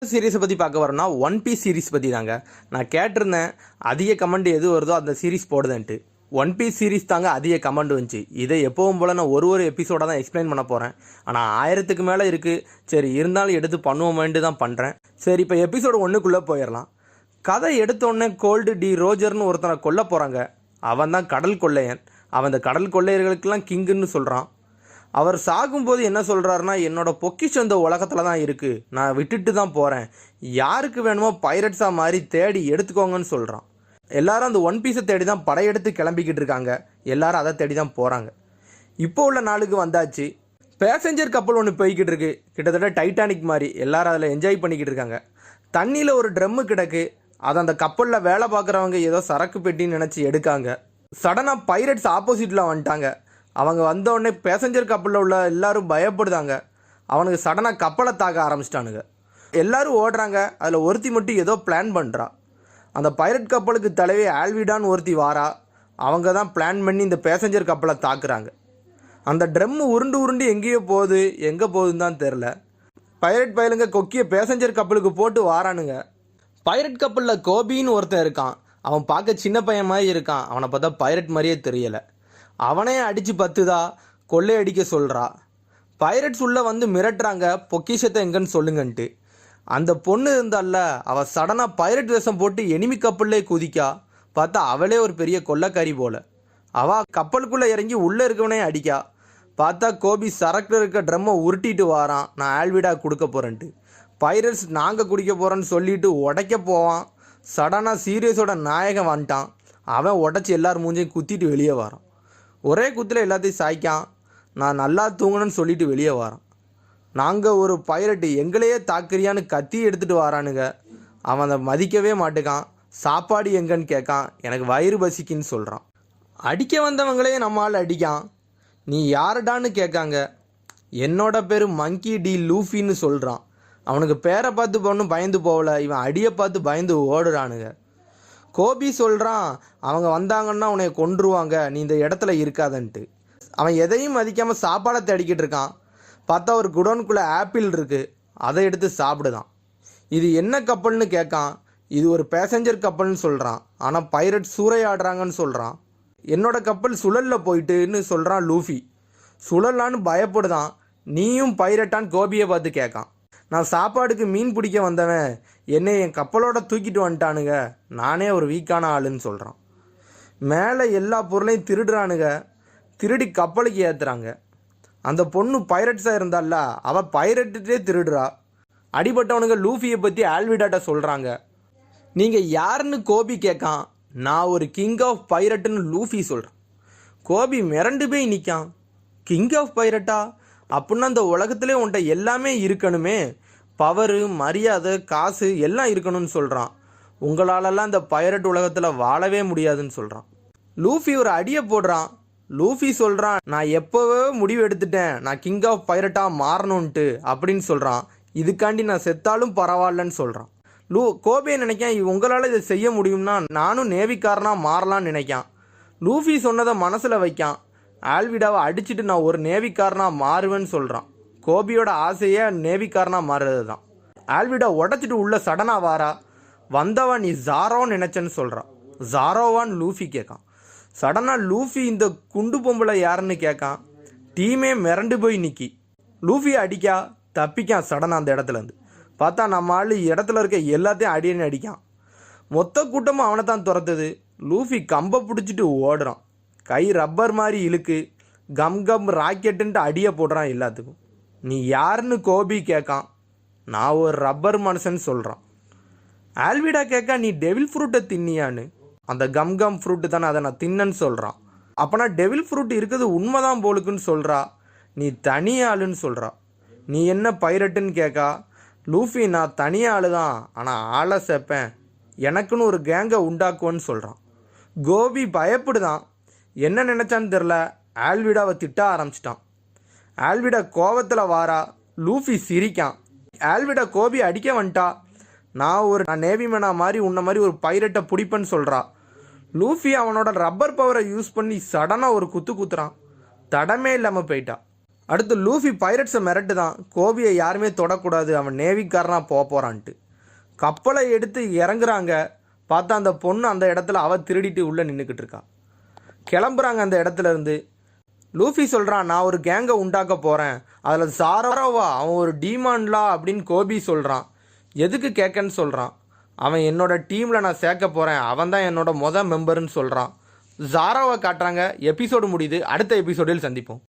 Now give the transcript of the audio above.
சீரிஸை பற்றி பார்க்க வரோன்னா one piece series பற்றி தாங்க. நான் கேட்டிருந்தேன் அதிக கமெண்ட் எது வருதோ அந்த சீரிஸ் போடுதுன்ட்டு. ஒன் பீஸ் சீரிஸ் தாங்க அதிக கமெண்ட் வந்துச்சு. இதை எப்பவும் போல் நான் ஒரு எபிசோடாக தான் எக்ஸ்பிளைன் பண்ண போகிறேன். ஆனால் 1000க்கு மேலே இருக்குது. சரி இருந்தாலும் எடுத்து பண்ணுவோமேன்ட்டு தான் பண்ணுறேன். சரி இப்போ எபிசோடு 1க்குள்ளே போயிடலாம். கதை எடுத்தோடனே கோல்டு டி ரோஜர்னு ஒருத்தனை கொல்ல போகிறாங்க. அவன் தான் கடல் கொள்ளையன். அவன் இந்த கடல் கொள்ளையர்களுக்கெல்லாம் கிங்குன்னு சொல்கிறான். அவர் சாகும்போது என்ன சொல்கிறாருன்னா, என்னோட பொக்கிஷம் இந்த உலகத்தில் தான் இருக்குது, நான் விட்டுட்டு தான் போகிறேன், யாருக்கு வேணுமோ பைரட்ஸாக மாதிரி தேடி எடுத்துக்கோங்கன்னு சொல்கிறான். எல்லாரும் அந்த ஒன் பீஸை தேடி தான் படையெடுத்து கிளம்பிக்கிட்டு இருக்காங்க. எல்லாரும் அதை தேடி தான் போகிறாங்க. இப்போ உள்ள நாளுக்கு வந்தாச்சு. பேசஞ்சர் கப்பல் ஒன்று போய்கிட்டு இருக்கு, கிட்டத்தட்ட டைட்டானிக் மாதிரி. எல்லாரும் அதில் என்ஜாய் பண்ணிக்கிட்டு இருக்காங்க. தண்ணியில் ஒரு ட்ரம்மு கிடக்கு. அதை அந்த கப்பலில் வேலை பார்க்குறவங்க ஏதோ சரக்கு பெட்டின்னு நினச்சி எடுக்காங்க. சடனாக பைரட்ஸ் ஆப்போசிட்டில் வந்துட்டாங்க. அவங்க வந்தோடனே பேசஞ்சர் கப்பலில் உள்ள எல்லாரும் பயப்படுதாங்க. அவனுக்கு சடனாக கப்பலை தாக்க ஆரம்பிச்சிட்டானுங்க. எல்லாரும் ஓடுறாங்க. அதில் ஒருத்தி மட்டும் ஏதோ பிளான் பண்ணுறா. அந்த பைரட் கப்பலுக்கு தலைவி ஆல்விடான்னு ஒருத்தி வாரா. அவங்க தான் பிளான் பண்ணி இந்த பேசஞ்சர் கப்பலை தாக்குறாங்க. அந்த ட்ரம்மு உருண்டு எங்கேயோ போகுது, எங்கே போகுதுன்னு தான் தெரில. பைரட் பயலுங்க கொக்கிய பேசஞ்சர் கப்பலுக்கு போட்டு வாரானுங்க. பைரட் கப்பலில் கோபின்னு ஒருத்தன் இருக்கான். அவன் பார்க்க சின்ன பையன் மாதிரி இருக்கான். அவனை பார்த்தா பைரட் மாதிரியே தெரியலை. அவனே அடித்து பத்துதா கொள்ளையடிக்க சொல்கிறா. பைரட்ஸ் உள்ளே வந்து மிரட்டுறாங்க, பொக்கிஷத்தை எங்கன்னு சொல்லுங்கன்ட்டு. அந்த பொண்ணு இருந்தால அவள் சடனாக பைரட் வேஷம் போட்டு எனிமி கப்பல்லே குதிக்கா. பார்த்தா அவளே ஒரு பெரிய கொள்ளைக்காரி போல. அவள் கப்பலுக்குள்ளே இறங்கி உள்ளே இருக்கவனே அடிக்கா. பார்த்தா கோபி சரக்கில் இருக்க ட்ரம்மை உருட்டிட்டு வாரான், நான் ஆல்விடா கொடுக்க போகிறேன்ட்டு. பைரட்ஸ் நாங்கள் குடிக்க போகிறோன்னு சொல்லிட்டு உடைக்க போவான். சடனாக சீரியஸோட நாயகன் வந்துட்டான். அவன் உடச்சி எல்லார் மூஞ்சையும் குத்திட்டு வெளியே வரான். ஒரே குத்தில் எல்லாத்தையும் சாய்க்கான். நான் நல்லா தூங்கணும்னு சொல்லிட்டு வெளியே வரான். நாங்கள் ஒரு பைரட்டு எங்களையே தாக்குறியான்னு கத்தி எடுத்துகிட்டு வரானுங்க. அவன் அதை மதிக்கவே மாட்டேக்கான். சாப்பாடு எங்கன்னு கேட்கான். எனக்கு வயிறு பசிக்குன்னு சொல்கிறான். அடிக்க வந்தவங்களே நம்மளால் அடிக்கான். நீ யாருடான்னு கேட்காங்க. என்னோட பேர் மங்கி டி லூஃபின்னு சொல்கிறான். அவனுக்கு பேரை பார்த்து பொண்ணும் பயந்து போகல, இவன் அடியை பார்த்து பயந்து ஓடுறானுங்க. கோபி சொல்கிறான், அவங்க வந்தாங்கன்னா உன்னை கொன்றுவாங்க, நீ இந்த இடத்துல இருக்காதன்ட்டு. அவன் எதையும் மதிக்காமல் சாப்பாடை தேடிக்கிட்டு இருக்கான். பார்த்தா ஒரு குடோனுக்குள்ளே ஆப்பிள் இருக்குது, அதை எடுத்து சாப்பிடுதான். இது என்ன கப்பல்னு கேட்கான். இது ஒரு பேசஞ்சர் கப்பல்னு சொல்கிறான். ஆனால் பைரட் சூறையாடுறாங்கன்னு சொல்கிறான். என்னோட கப்பல் சுழலில் போயிட்டுன்னு சொல்கிறான் லூஃபி. சுழலான்னு பயப்படுதான். நீயும் பைரட்டான்னு கோபியை பார்த்து கேட்கான். நான் சாப்பாடுக்கு மீன் பிடிக்க வந்தவன், என்னை என் கப்பலோட தூக்கிட்டு வந்துட்டானுங்க, நானே ஒரு வீக்கான ஆளுன்னு சொல்கிறான். மேலே எல்லா பொருளையும் திருடுறானுங்க. திருடி கப்பலுக்கு ஏற்றுறாங்க. அந்த பொண்ணு பைரட்ஸாக இருந்தால அவள் பைரட்டே திருடுறா. அடிபட்டவனுங்க லூஃபியை பற்றி ஆல்விடாட்ட சொல்கிறாங்க. நீங்கள் யாருன்னு கோபி கேட்கான். நான் ஒரு கிங் ஆஃப் பைரட்டுன்னு லூஃபி சொல்கிறான். கோபி மிரண்டு போய் நிற்கான். King of பைரட்டா? அப்படின்னா அந்த உலகத்திலே உன்ட்ட எல்லாமே இருக்கணுமே, பவரு, மரியாதை, காசு எல்லாம் இருக்கணும்னு சொல்கிறான். உங்களாலெல்லாம் இந்த பைரட் உலகத்தில் வாழவே முடியாதுன்னு சொல்கிறான். லூஃபி ஒரு அடியை போடுறான். லூஃபி சொல்கிறான், நான் எப்போவே முடிவு எடுத்துட்டேன், நான் கிங் ஆஃப் பைரட்டாக மாறணுன்ட்டு அப்படின்னு சொல்கிறான். இதுக்காண்டி நான் செத்தாலும் பரவாயில்லன்னு சொல்கிறான். கோபே நினைக்கான், உங்களால் இதை செய்ய முடியும்னா நானும் நேவிக்காரனாக மாறலான்னு நினைக்கான். லூஃபி சொன்னதை மனசில் வைக்கான். ஆல்விடாவை அடிச்சுட்டு நான் ஒரு நேவிக்காரனாக மாறுவேன்னு சொல்கிறான். கோபியோட ஆசையே நேவிக்காரனாக மாறுறது தான். ஆல்விடா உடச்சிட்டு உள்ள சடனாக வாரா. வந்தவன் நீ ஜாரோன்னு நினச்சேன்னு சொல்கிறான். ஜாரோவான்னு லூஃபி கேட்கான். சடனாக லூஃபி இந்த குண்டு பொம்பளை யாருன்னு கேட்கான். டீமே மிரண்டு போய் நிற்கி. லூஃபியை அடிக்கா, தப்பிக்கான் சடனாக அந்த இடத்துலேருந்து. பார்த்தா நம்ம ஆள் இடத்துல இருக்க எல்லாத்தையும் அடியன்னு அடிக்கான். மொத்த கூட்டமும் அவனை தான் துரத்துது. லூஃபி கம்பை பிடிச்சிட்டு ஓடுறான். கை ரப்பர் மாதிரி இழுக்கு. கம் ராக்கெட்டுன்ட்டு அடியை போடுறான் எல்லாத்துக்கும். நீ யாருன்னு கோபி கேட்கான். நான் ஒரு ரப்பர் மனுஷன்னு சொல்கிறான். ஆல்விடா கேட்கா, நீ டெவில் ஃப்ரூட்டை தின்னியான்னு. அந்த கம் ஃப்ரூட்டு தானே, அதை நான் தின்னன்னு சொல்கிறான். அப்போனா டெவில் ஃப்ரூட் இருக்குது உண்மைதான் போலுக்குன்னு சொல்கிறா. நீ தனி ஆளுன்னு சொல்கிறா. நீ என்ன பைரட்டுன்னு கேட்கா. லூஃபி, நான் தனி ஆளு தான், ஆனால் ஆளை சேர்ப்பேன், எனக்குன்னு ஒரு கேங்கை உண்டாக்குவேன்னு சொல்கிறான். கோபி பயப்படுதான். என்ன நினச்சான்னு தெரில. ஆல்விடாவை திட்ட ஆரம்பிச்சிட்டான். ஆல்விடா கோவத்தில் வாரா. லூஃபி சிரிக்கான். ஆல்விடா கோபி அடிக்க வந்துட்டா. நான் நேவிமேனா மாதிரி உன்ன மாதிரி ஒரு பைரட்டை பிடிப்பேன்னு சொல்கிறா. லூஃபி அவனோட ரப்பர் பவரை யூஸ் பண்ணி சடனாக ஒரு குத்துறான். தடமே இல்லாமல் போயிட்டா. அடுத்து லூஃபி பைரட்ஸை மிரட்டு தான் கோபியை யாருமே தொடக்கூடாது, அவன் நேவிக்காரனாக போகிறான்ட்டு. கப்பலை எடுத்து இறங்குறாங்க. பார்த்தா அந்த பொண்ணு அந்த இடத்துல அவள் திருடிட்டு உள்ளே நின்றுக்கிட்டு இருக்கா. கிளம்புறாங்க அந்த இடத்துல இருந்து. லூஃபி சொல்கிறான், நான் ஒரு கேங்கை உண்டாக்க போகிறேன், அதில் சாரோவா அவன் ஒரு டீமான்லா அப்படின்னு கோபி சொல்கிறான். எதுக்கு கேட்கன்னு சொல்கிறான். அவன் என்னோட டீமில் நான் சேர்க்க போகிறேன், அவன் தான் என்னோட மெம்பர்னு சொல்கிறான். ஜாராவை காட்டுறாங்க. எபிசோடு முடியுது. அடுத்த எபிசோடில் சந்திப்போம்.